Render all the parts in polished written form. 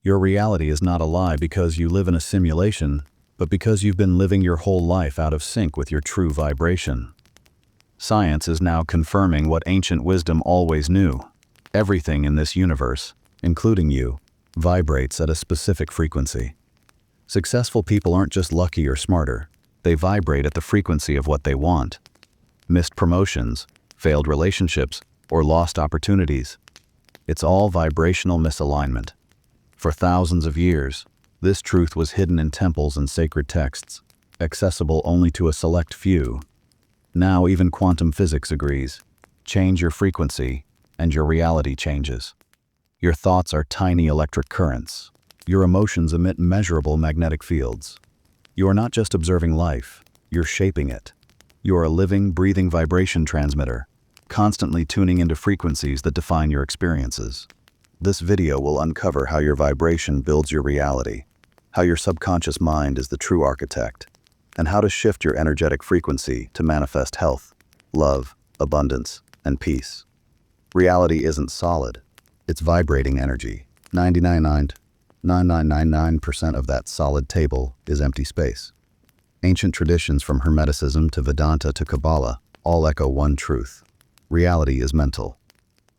Your reality is not a lie because you live in a simulation, but because you've been living your whole life out of sync with your true vibration. Science is now confirming what ancient wisdom always knew. Everything in this universe, including you, vibrates at a specific frequency. Successful people aren't just lucky or smarter. They vibrate at the frequency of what they want. Missed promotions, failed relationships, or lost opportunities. It's all vibrational misalignment. For thousands of years, this truth was hidden in temples and sacred texts, accessible only to a select few. Now even quantum physics agrees. Change your frequency, and your reality changes. Your thoughts are tiny electric currents. Your emotions emit measurable magnetic fields. You are not just observing life, you're shaping it. You are a living, breathing vibration transmitter, constantly tuning into frequencies that define your experiences. This video will uncover how your vibration builds your reality, how your subconscious mind is the true architect, and how to shift your energetic frequency to manifest health, love, abundance, and peace. Reality isn't solid. It's vibrating energy. 99.9999% of that solid table is empty space. Ancient traditions from Hermeticism to Vedanta to Kabbalah all echo one truth. Reality is mental.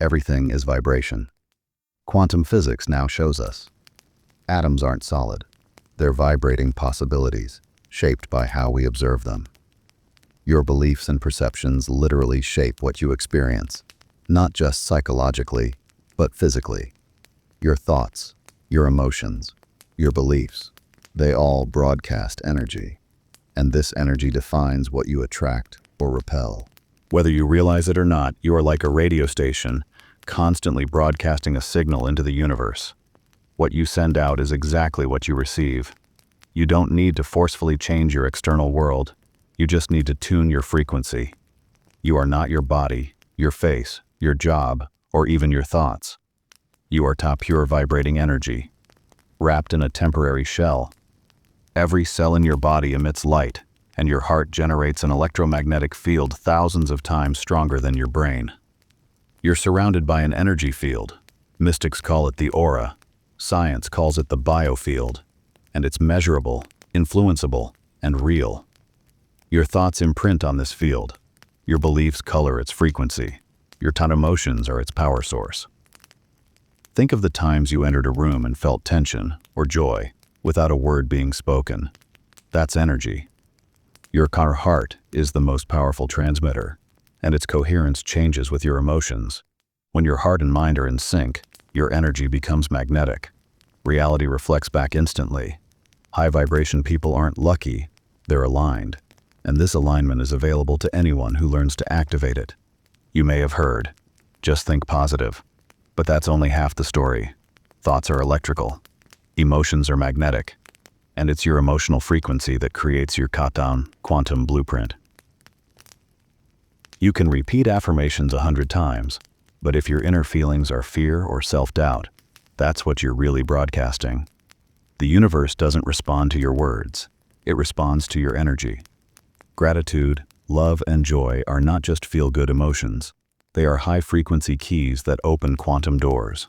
Everything is vibration. Quantum physics now shows us. Atoms aren't solid. They're vibrating possibilities, shaped by how we observe them. Your beliefs and perceptions literally shape what you experience, not just psychologically, but physically. Your thoughts, your emotions, your beliefs, they all broadcast energy. And this energy defines what you attract or repel. Whether you realize it or not, you are like a radio station, constantly broadcasting a signal into the universe. What you send out is exactly what you receive. You don't need to forcefully change your external world. You just need to tune your frequency. You are not your body, your face, your job, or even your thoughts. You are top pure vibrating energy, wrapped in a temporary shell. Every cell in your body emits light, and your heart generates an electromagnetic field thousands of times stronger than your brain. You're surrounded by an energy field. Mystics call it the aura. Science calls it the biofield. And it's measurable, influenceable, and real. Your thoughts imprint on this field. Your beliefs color its frequency. Your emotions are its power source. Think of the times you entered a room and felt tension or joy without a word being spoken. That's energy. Your heart is the most powerful transmitter, and its coherence changes with your emotions. When your heart and mind are in sync, your energy becomes magnetic. Reality reflects back instantly. High vibration people aren't lucky, they're aligned. And this alignment is available to anyone who learns to activate it. You may have heard, just think positive. But that's only half the story. Thoughts are electrical. Emotions are magnetic. And it's your emotional frequency that creates your quantum blueprint. You can repeat affirmations 100 times, but if your inner feelings are fear or self-doubt, that's what you're really broadcasting. The universe doesn't respond to your words. It responds to your energy. Gratitude, love, and joy are not just feel-good emotions. They are high-frequency keys that open quantum doors.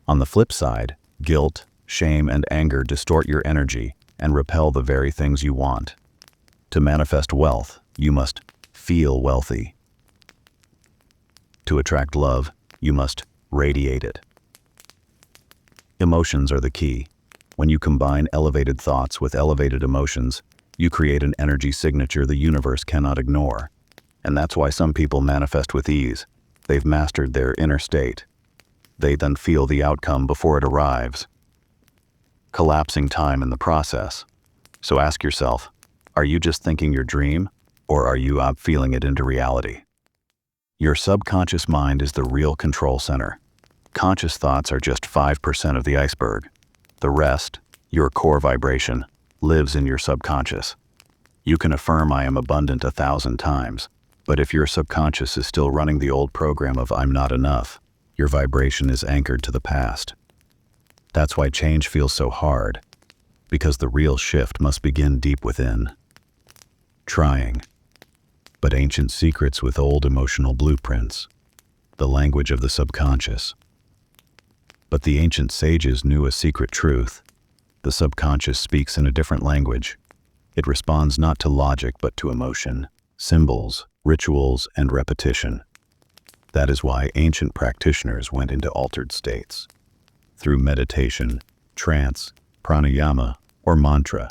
On the flip side, guilt, shame, and anger distort your energy and repel the very things you want. To manifest wealth, you must feel wealthy. To attract love, you must radiate it. Emotions are the key. When you combine elevated thoughts with elevated emotions, you create an energy signature the universe cannot ignore. And that's why some people manifest with ease. They've mastered their inner state. They then feel the outcome before it arrives, collapsing time in the process. So ask yourself, are you just thinking your dream, or are you feeling it into reality? Your subconscious mind is the real control center. Conscious thoughts are just 5% of the iceberg. The rest, your core vibration, lives in your subconscious. You can affirm I am abundant 1,000 times, but if your subconscious is still running the old program of I'm not enough, your vibration is anchored to the past. That's why change feels so hard, because the real shift must begin deep within. Trying, but ancient secrets with old emotional blueprints, the language of the subconscious. But the ancient sages knew a secret truth. The subconscious speaks in a different language. It responds not to logic but to emotion, symbols, rituals, and repetition. That is why ancient practitioners went into altered states. Through meditation, trance, pranayama, or mantra,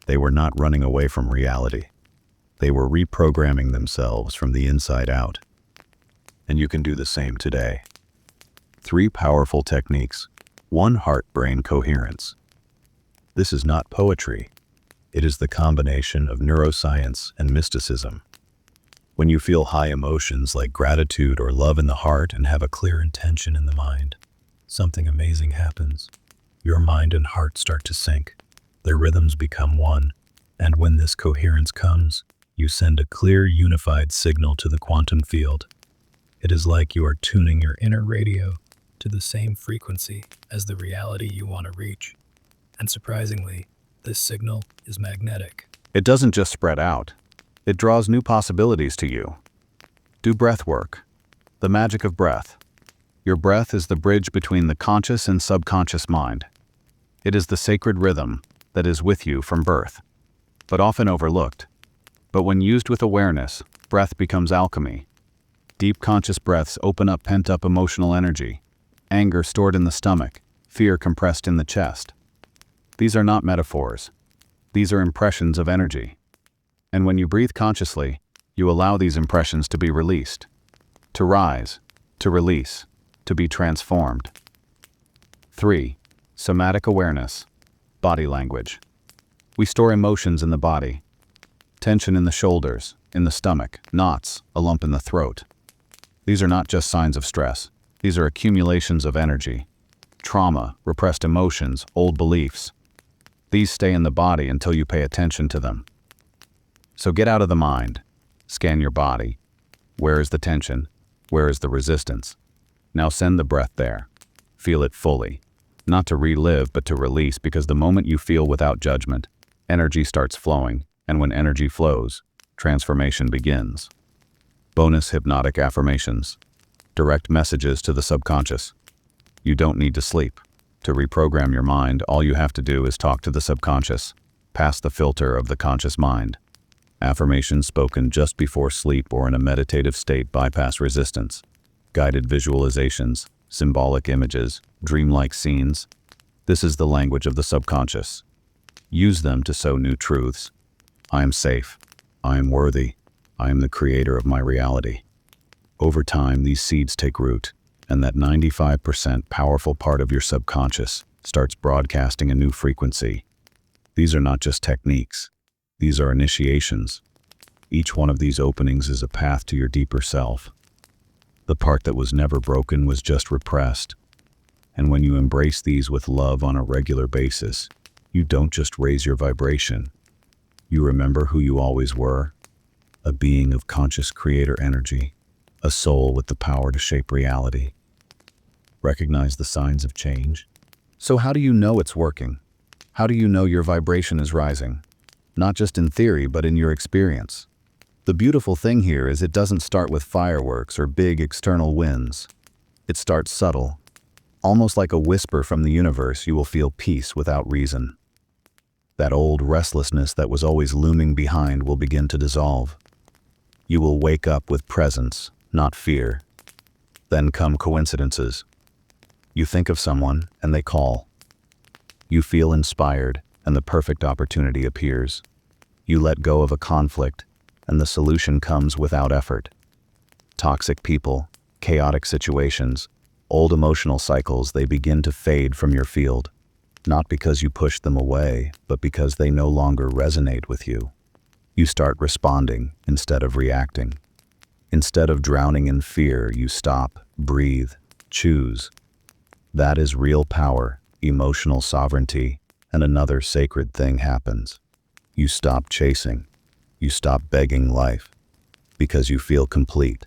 they were not running away from reality. They were reprogramming themselves from the inside out. And you can do the same today. 3 powerful techniques. 1. Heart-brain coherence. This is not poetry. It is the combination of neuroscience and mysticism. When you feel high emotions like gratitude or love in the heart and have a clear intention in the mind, something amazing happens. Your mind and heart start to sync. Their rhythms become one. And when this coherence comes, you send a clear, unified signal to the quantum field. It is like you are tuning your inner radio to the same frequency as the reality you want to reach. And surprisingly, this signal is magnetic. It doesn't just spread out. It draws new possibilities to you. Do breath work. The magic of breath. Your breath is the bridge between the conscious and subconscious mind. It is the sacred rhythm that is with you from birth, but often overlooked. But when used with awareness, breath becomes alchemy. Deep conscious breaths open up pent-up emotional energy, anger stored in the stomach, fear compressed in the chest. These are not metaphors. These are impressions of energy. And when you breathe consciously, you allow these impressions to be released, to rise, to release, to be transformed. 3. Somatic awareness. Body language. We store emotions in the body. Tension in the shoulders, in the stomach, knots, a lump in the throat. These are not just signs of stress. These are accumulations of energy. Trauma, repressed emotions, old beliefs. These stay in the body until you pay attention to them. So get out of the mind. Scan your body. Where is the tension? Where is the resistance? Now send the breath there. Feel it fully. Not to relive, but to release, because the moment you feel without judgment, energy starts flowing, and when energy flows, transformation begins. Bonus hypnotic affirmations. Direct messages to the subconscious. You don't need to sleep. To reprogram your mind, all you have to do is talk to the subconscious, past the filter of the conscious mind. Affirmations spoken just before sleep or in a meditative state bypass resistance. Guided visualizations, symbolic images, dreamlike scenes. This is the language of the subconscious. Use them to sow new truths. I am safe. I am worthy. I am the creator of my reality. Over time, these seeds take root, and that 95% powerful part of your subconscious starts broadcasting a new frequency. These are not just techniques. These are initiations. Each one of these openings is a path to your deeper self. The part that was never broken was just repressed. And when you embrace these with love on a regular basis, you don't just raise your vibration. You remember who you always were, a being of conscious creator energy, a soul with the power to shape reality. Recognize the signs of change. So how do you know it's working? How do you know your vibration is rising? Not just in theory, but in your experience. The beautiful thing here is it doesn't start with fireworks or big external wins. It starts subtle. Almost like a whisper from the universe, you will feel peace without reason. That old restlessness that was always looming behind will begin to dissolve. You will wake up with presence, not fear. Then come coincidences. You think of someone, and they call. You feel inspired, and the perfect opportunity appears. You let go of a conflict, and the solution comes without effort. Toxic people, chaotic situations, old emotional cycles, they begin to fade from your field. Not because you pushed them away, but because they no longer resonate with you. You start responding instead of reacting. Instead of drowning in fear, you stop, breathe, choose. That is real power, emotional sovereignty, and another sacred thing happens. You stop chasing. You stop begging life, because you feel complete.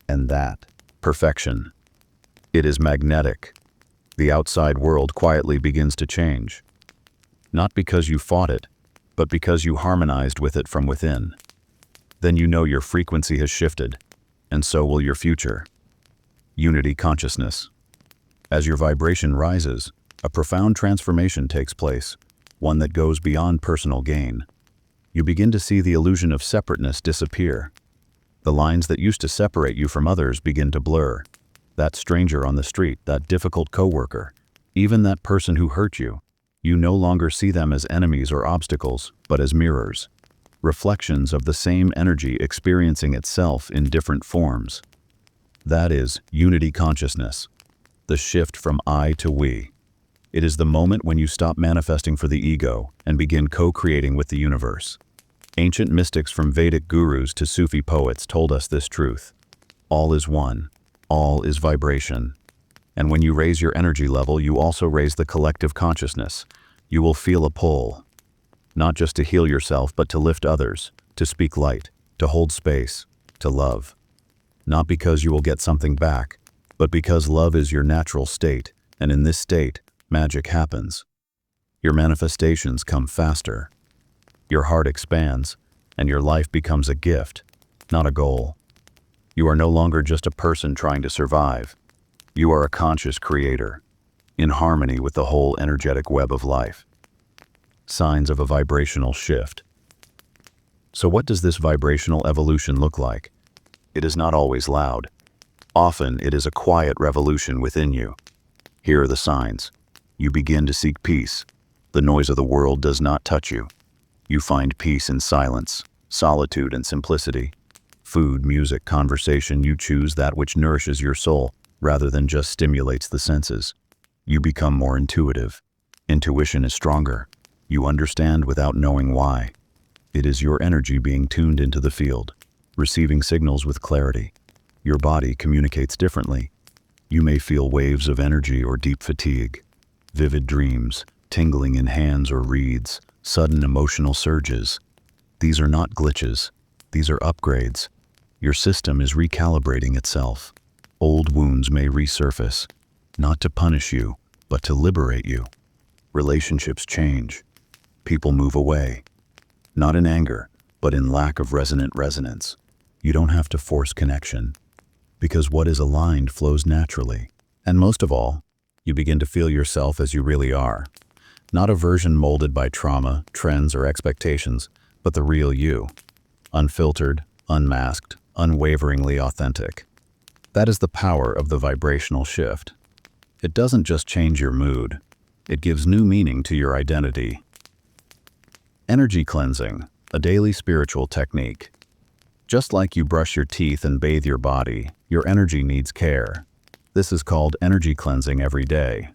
And that, perfection, it is magnetic. The outside world quietly begins to change. Not because you fought it, but because you harmonized with it from within. Then you know your frequency has shifted, and so will your future. Unity consciousness. As your vibration rises, a profound transformation takes place, one that goes beyond personal gain. You begin to see the illusion of separateness disappear. The lines that used to separate you from others begin to blur. That stranger on the street, that difficult coworker, even that person who hurt you, you no longer see them as enemies or obstacles, but as mirrors, reflections of the same energy experiencing itself in different forms. That is unity consciousness, the shift from I to we. It is the moment when you stop manifesting for the ego and begin co-creating with the universe. Ancient mystics from Vedic gurus to Sufi poets told us this truth. All is one. All is vibration. And when you raise your energy level, you also raise the collective consciousness. You will feel a pull, not just to heal yourself, but to lift others, to speak light, to hold space, to love. Not because you will get something back, but because love is your natural state, and in this state, magic happens. Your manifestations come faster. Your heart expands, and your life becomes a gift, not a goal. You are no longer just a person trying to survive. You are a conscious creator, in harmony with the whole energetic web of life. Signs of a vibrational shift. So what does this vibrational evolution look like? It is not always loud. Often it is a quiet revolution within you. Here are the signs. You begin to seek peace. The noise of the world does not touch you. You find peace in silence, solitude and simplicity. Food, music, conversation, you choose that which nourishes your soul, rather than just stimulates the senses. You become more intuitive. Intuition is stronger. You understand without knowing why. It is your energy being tuned into the field, receiving signals with clarity. Your body communicates differently. You may feel waves of energy or deep fatigue, vivid dreams, tingling in hands or reeds, sudden emotional surges. These are not glitches. These are upgrades. Your system is recalibrating itself. Old wounds may resurface, not to punish you, but to liberate you. Relationships change. People move away, not in anger, but in lack of resonant resonance. You don't have to force connection, because what is aligned flows naturally. And most of all, you begin to feel yourself as you really are. Not a version molded by trauma, trends, or expectations, but the real you. Unfiltered, unmasked, unwaveringly authentic. That is the power of the vibrational shift. It doesn't just change your mood. It gives new meaning to your identity. Energy cleansing, a daily spiritual technique. Just like you brush your teeth and bathe your body, your energy needs care. This is called energy cleansing every day.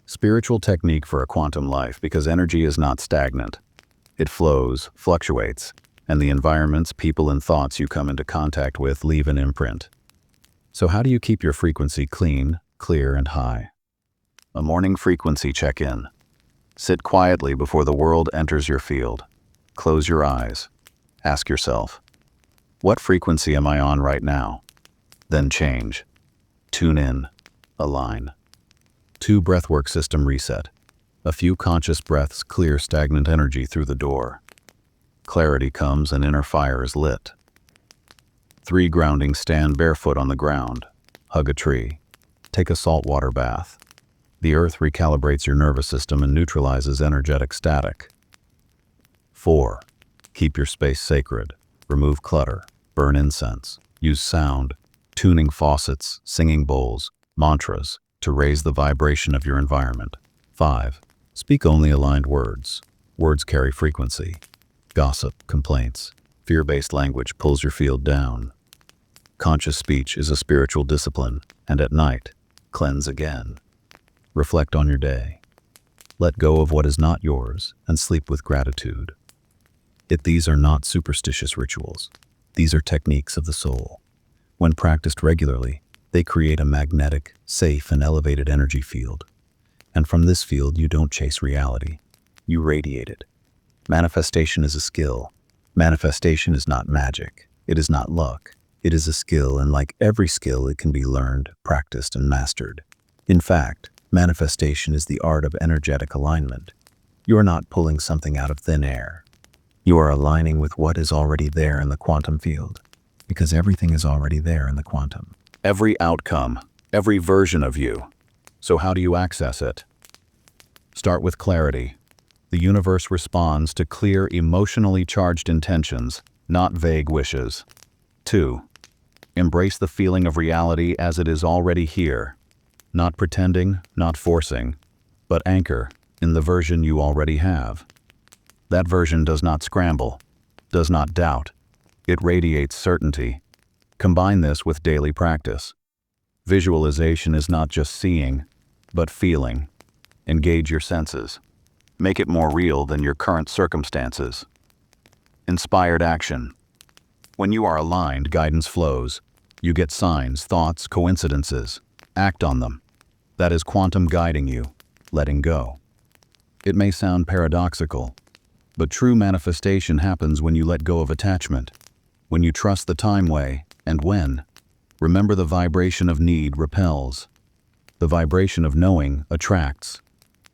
Spiritual technique for a quantum life, because energy is not stagnant. It flows, fluctuates, and the environments, people, and thoughts you come into contact with leave an imprint. So how do you keep your frequency clean, clear, and high? A morning frequency check-in. Sit quietly before the world enters your field. Close your eyes. Ask yourself, what frequency am I on right now? Then change. Tune in. Align. 2 breathwork system reset. A few conscious breaths clear stagnant energy through the door. Clarity comes and inner fire is lit. 3 grounding, stand barefoot on the ground. Hug a tree. Take a saltwater bath. The earth recalibrates your nervous system and neutralizes energetic static. 4. Keep your space sacred. Remove clutter. Burn incense. Use sound, tuning faucets, singing bowls, mantras, to raise the vibration of your environment. 5. Speak only aligned words. Words carry frequency. Gossip, complaints, fear-based language pulls your field down. Conscious speech is a spiritual discipline, and at night, cleanse again. Reflect on your day. Let go of what is not yours and sleep with gratitude. Yet these are not superstitious rituals. These are techniques of the soul. When practiced regularly, they create a magnetic, safe, and elevated energy field. And from this field, you don't chase reality. You radiate it. Manifestation is a skill. Manifestation is not magic. It is not luck. It is a skill, and like every skill, it can be learned, practiced, and mastered. In fact, manifestation is the art of energetic alignment. You are not pulling something out of thin air. You are aligning with what is already there in the quantum field, because everything is already there in the quantum. Every outcome, every version of you, So how do you access it? Start with clarity. The universe responds to clear, emotionally charged intentions, not vague wishes. 2. Embrace the feeling of reality as it is already here. Not pretending, not forcing, but anchor in the version you already have. That version does not scramble, does not doubt. It radiates certainty. Combine this with daily practice. Visualization is not just seeing, but feeling. Engage your senses. Make it more real than your current circumstances. Inspired action. When you are aligned, guidance flows. You get signs, thoughts, coincidences. Act on them. That is quantum guiding you, letting go. It may sound paradoxical, but true manifestation happens when you let go of attachment, when you trust the time way, and when, remember, the vibration of need repels. The vibration of knowing attracts.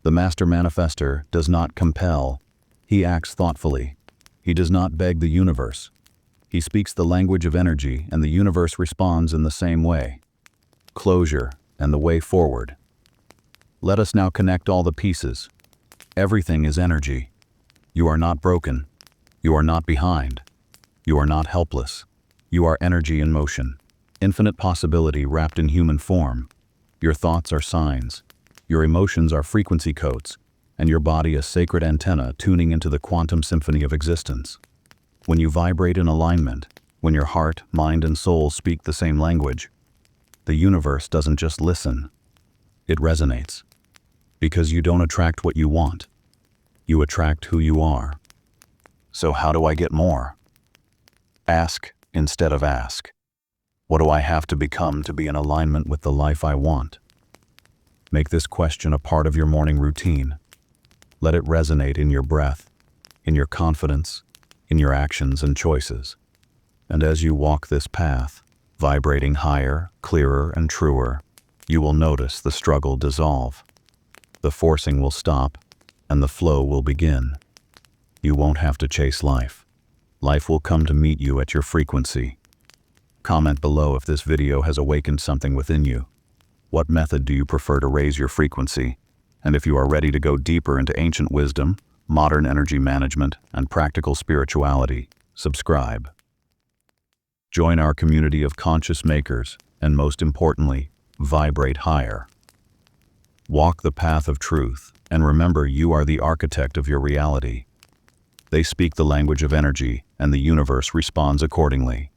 The master manifester does not compel. He acts thoughtfully. He does not beg the universe. He speaks the language of energy, and the universe responds in the same way. Closure and the way forward. Let us now connect all the pieces. Everything is energy. You are not broken. You are not behind. You are not helpless. You are energy in motion. Infinite possibility wrapped in human form. Your thoughts are signs. Your emotions are frequency codes, and your body a sacred antenna tuning into the quantum symphony of existence. When you vibrate in alignment, when your heart, mind, and soul speak the same language, the universe doesn't just listen. It resonates. Because you don't attract what you want. You attract who you are. So how do I get more? Ask instead of ask. What do I have to become to be in alignment with the life I want? Make this question a part of your morning routine. Let it resonate in your breath, in your confidence, in your actions and choices. And as you walk this path, vibrating higher, clearer, and truer, you will notice the struggle dissolve. The forcing will stop, and the flow will begin. You won't have to chase life. Life will come to meet you at your frequency. Comment below if this video has awakened something within you. What method do you prefer to raise your frequency? And if you are ready to go deeper into ancient wisdom, modern energy management, and practical spirituality, subscribe. Join our community of conscious makers, and most importantly, vibrate higher. Walk the path of truth, and remember you are the architect of your reality. They speak the language of energy, and the universe responds accordingly.